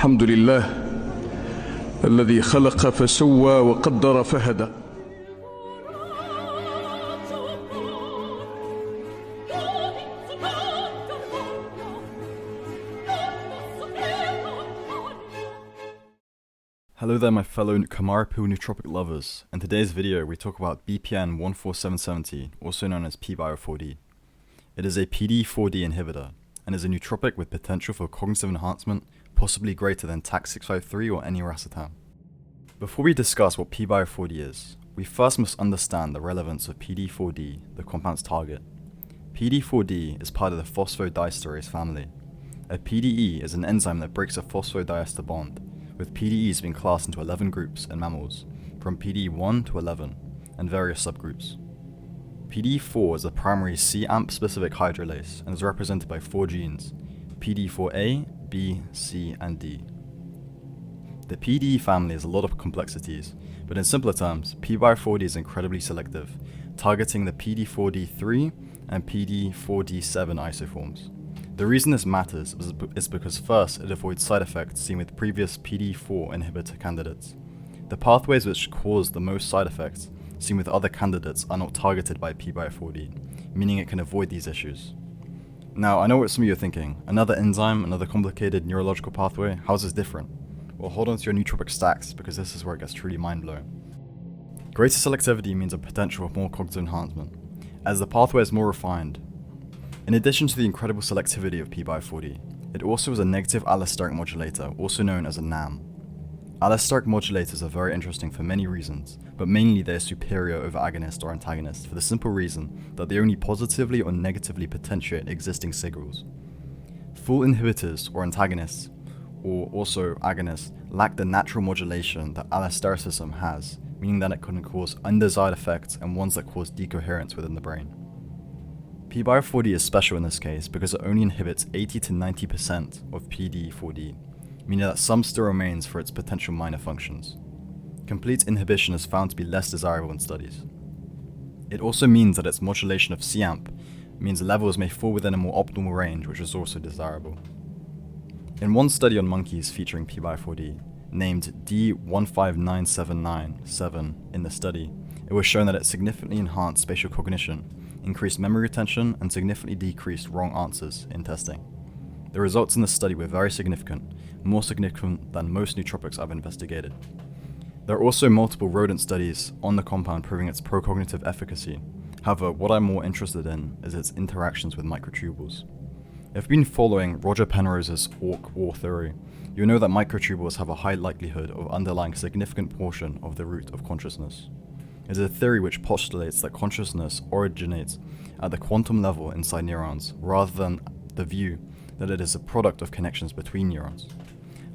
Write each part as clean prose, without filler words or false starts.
الحمد لله الذي خلق فسوى وقدر فهدى. Hello there my fellow Kamara pill nootropic lovers. In today's video we talk about BPN-14770, also known as PBIO-4D. It is a PDE-4D inhibitor and is a nootropic with potential for cognitive enhancement, possibly greater than TAK-653 or any racetam. Before we discuss what PBIO-4D is, we first must understand the relevance of PDE-4D, the compound's target. PDE-4D is part of the phosphodiesterase family. A PDE is an enzyme that breaks a phosphodiester bond, with PDEs being classed into 11 groups in mammals, from PDE1 to 11, and various subgroups. PDE4 is a primary C-AMP-specific hydrolase and is represented by 4 genes, PDE4A, B, C, and D. The PDE family has a lot of complexities, but in simpler terms, PBIO-4D is incredibly selective, targeting the PDE-4D3 and PDE-4D7 isoforms. The reason this matters is because first, it avoids side effects seen with previous PDE4 inhibitor candidates. The pathways which cause the most side effects seen with other candidates are not targeted by PBIO-4D, meaning it can avoid these issues. Now, I know what some of you are thinking, another enzyme, another complicated neurological pathway, how is this different? Well, hold on to your nootropic stacks, because this is where it gets truly mind-blowing. Greater selectivity means a potential for more cognitive enhancement, as the pathway is more refined. In addition to the incredible selectivity of PBIO-4D, it also is a negative allosteric modulator, also known as a NAM. Allosteric modulators are very interesting for many reasons, but mainly they are superior over agonists or antagonists for the simple reason that they only positively or negatively potentiate existing signals. Full inhibitors or antagonists, or also agonists, lack the natural modulation that allostericism has, meaning that it can cause undesired effects and ones that cause decoherence within the brain. PBIO-4D is special in this case because it only inhibits 80 to 90% of PDE-4D, meaning that some still remains for its potential minor functions. Complete inhibition is found to be less desirable in studies. It also means that its modulation of C-AMP means levels may fall within a more optimal range, which is also desirable. In one study on monkeys featuring PBIO-4D, named D159797 in the study, it was shown that it significantly enhanced spatial cognition, increased memory retention, and significantly decreased wrong answers in testing. The results in this study were very significant, more significant than most nootropics I've investigated. There are also multiple rodent studies on the compound proving its procognitive efficacy. However, what I'm more interested in is its interactions with microtubules. If you've been following Roger Penrose's Orc War theory, you'll know that microtubules have a high likelihood of underlying a significant portion of the root of consciousness. It is a theory which postulates that consciousness originates at the quantum level inside neurons, rather than the view that it is a product of connections between neurons.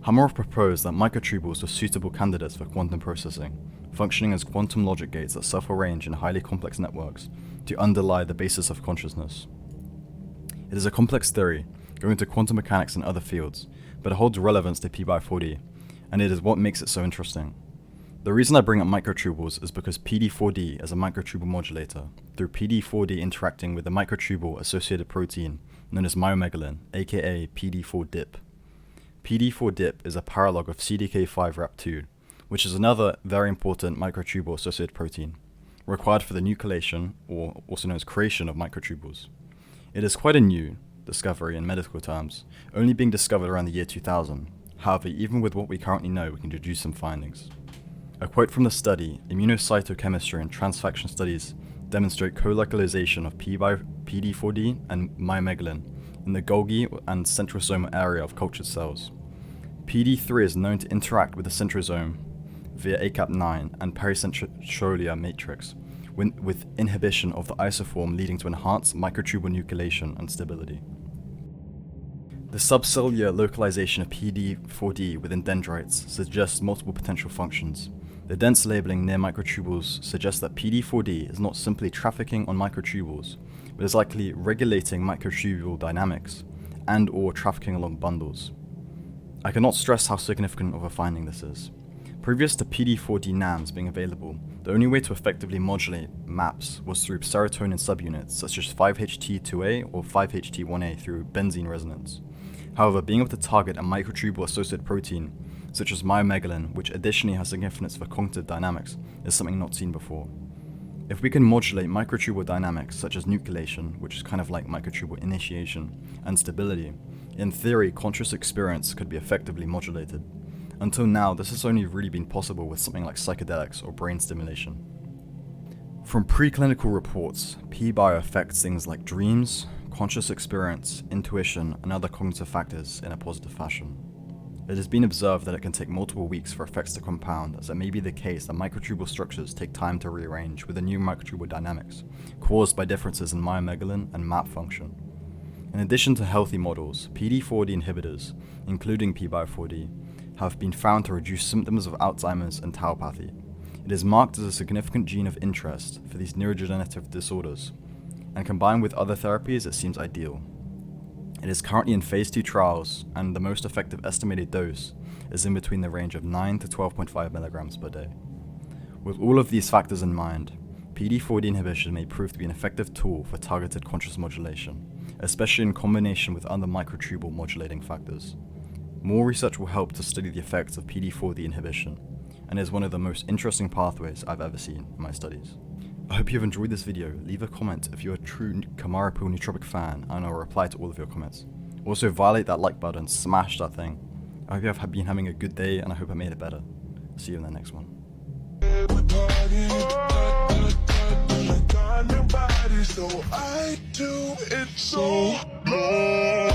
Hammorov proposed that microtubules were suitable candidates for quantum processing, functioning as quantum logic gates that self-arrange in highly complex networks to underlie the basis of consciousness. It is a complex theory, going into quantum mechanics and other fields, but it holds relevance to PBIO-4D, and it is what makes it so interesting. The reason I bring up microtubules is because PDE-4D is a microtubule modulator, through PDE-4D interacting with the microtubule-associated protein known as myomegalin, aka PDE-4-DIP. PDE-4-DIP is a paralog of CDK5-RAP2, which is another very important microtubule-associated protein, required for the nucleation, or also known as creation of microtubules. It is quite a new discovery in medical terms, only being discovered around the year 2000. However, even with what we currently know, we can deduce some findings. A quote from the study, immunocytochemistry and transfection studies demonstrate co-localization of PDE-4D and myomegalin in the Golgi and centrosome area of cultured cells. PDE-3 is known to interact with the centrosome via ACAP9 and pericentrolia matrix, with inhibition of the isoform leading to enhanced microtubule nucleation and stability. The subcellular localization of PDE-4D within dendrites suggests multiple potential functions. The dense labeling near microtubules suggests that PDE-4D is not simply trafficking on microtubules, but is likely regulating microtubule dynamics and/or trafficking along bundles. I cannot stress how significant of a finding this is. Previous to PDE-4D NAMs being available, the only way to effectively modulate MAPs was through serotonin subunits such as 5-HT2A or 5-HT1A through benzene resonance. However, being able to target a microtubule-associated protein, such as myomegalin, which additionally has significance for cognitive dynamics, is something not seen before. If we can modulate microtubule dynamics, such as nucleation, which is kind of like microtubule initiation, and stability, in theory, conscious experience could be effectively modulated. Until now, this has only really been possible with something like psychedelics or brain stimulation. From preclinical reports, PBIO affects things like dreams, conscious experience, intuition, and other cognitive factors in a positive fashion. It has been observed that it can take multiple weeks for effects to compound, as it may be the case that microtubule structures take time to rearrange with the new microtubule dynamics, caused by differences in myomegalin and MAP function. In addition to healthy models, PD4D inhibitors, including PBIO-4D, have been found to reduce symptoms of Alzheimer's and tauopathy. It is marked as a significant gene of interest for these neurodegenerative disorders, and combined with other therapies, it seems ideal. It is currently in phase 2 trials, and the most effective estimated dose is in between the range of 9 to 12.5 milligrams per day. With all of these factors in mind, PD4D inhibition may prove to be an effective tool for targeted conscious modulation, especially in combination with other microtubule modulating factors. More research will help to study the effects of PD4D inhibition, and is one of the most interesting pathways I've ever seen in my studies. I hope you've enjoyed this video. Leave a comment if you're a true Kamarapool Nootropic fan, and I'll reply to all of your comments. Also, violate that like button, smash that thing. I hope you have been having a good day, and I hope I made it better. See you in the next one. So I do it so low.